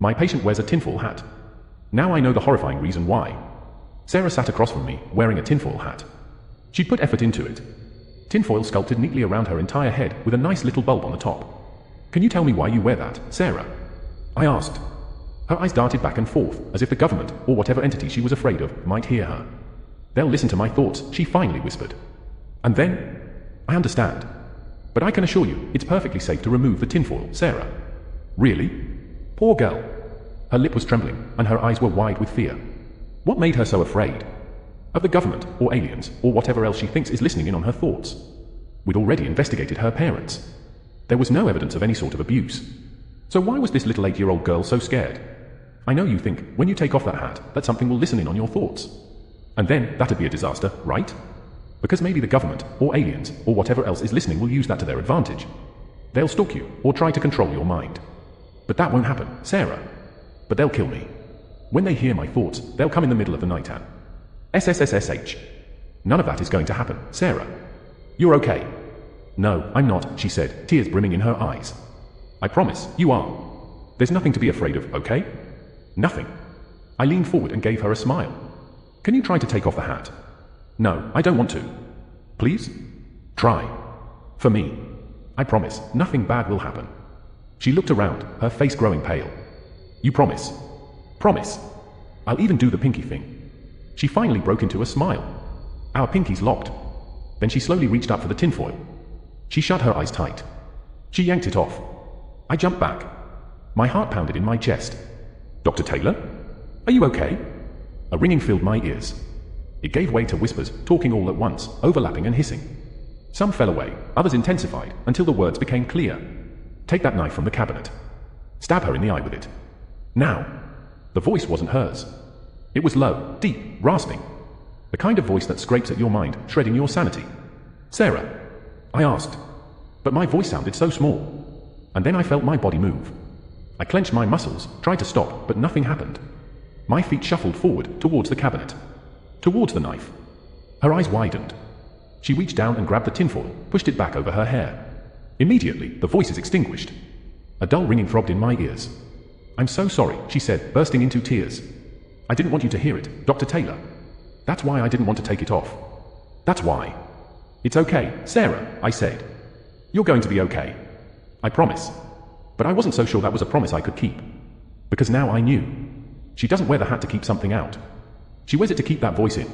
My patient wears a tinfoil hat. Now I know the horrifying reason why. Sarah sat across from me, wearing a tinfoil hat. She'd put effort into it. Tinfoil sculpted neatly around her entire head with a nice little bulb on the top. Can you tell me why you wear that, Sarah? I asked. Her eyes darted back and forth, as if the government, or whatever entity she was afraid of, might hear her. They'll listen to my thoughts, she finally whispered. And then? I understand. But I can assure you, it's perfectly safe to remove the tinfoil, Sarah. Really? Poor girl. Her lip was trembling, and her eyes were wide with fear. What made her so afraid? Of the government, or aliens, or whatever else she thinks is listening in on her thoughts. We'd already investigated her parents. There was no evidence of any sort of abuse. So why was this little 8-year-old girl so scared? I know you think, when you take off that hat, that something will listen in on your thoughts. And then, that'd be a disaster, right? Because maybe the government, or aliens, or whatever else is listening will use that to their advantage. They'll stalk you, or try to control your mind. But that won't happen, Sarah. But they'll kill me. When they hear my thoughts, they'll come in the middle of the night and... SSSSH. None of that is going to happen, Sarah. You're okay. No, I'm not, she said, tears brimming in her eyes. I promise, you are. There's nothing to be afraid of, okay? Nothing. I leaned forward and gave her a smile. Can you try to take off the hat? No, I don't want to. Please? Try. For me. I promise, nothing bad will happen. She looked around, her face growing pale. You promise? Promise. I'll even do the pinky thing. She finally broke into a smile. Our pinkies locked. Then she slowly reached up for the tinfoil. She shut her eyes tight. She yanked it off. I jumped back. My heart pounded in my chest. Dr. Taylor? Are you okay? A ringing filled my ears. It gave way to whispers, talking all at once, overlapping and hissing. Some fell away, others intensified, until the words became clear. Take that knife from the cabinet. Stab her in the eye with it. Now. The voice wasn't hers. It was low, deep, rasping. The kind of voice that scrapes at your mind, shredding your sanity. Sarah? I asked. But my voice sounded so small. And then I felt my body move. I clenched my muscles, tried to stop, but nothing happened. My feet shuffled forward, towards the cabinet. Towards the knife. Her eyes widened. She reached down and grabbed the tinfoil, pushed it back over her hair. Immediately, the voice is extinguished. A dull ringing throbbed in my ears. I'm so sorry, she said, bursting into tears. I didn't want you to hear it, Dr. Taylor. That's why I didn't want to take it off. That's why. It's okay, Sarah, I said. You're going to be okay. I promise. But I wasn't so sure that was a promise I could keep. Because now I knew. She doesn't wear the hat to keep something out. She wears it to keep that voice in.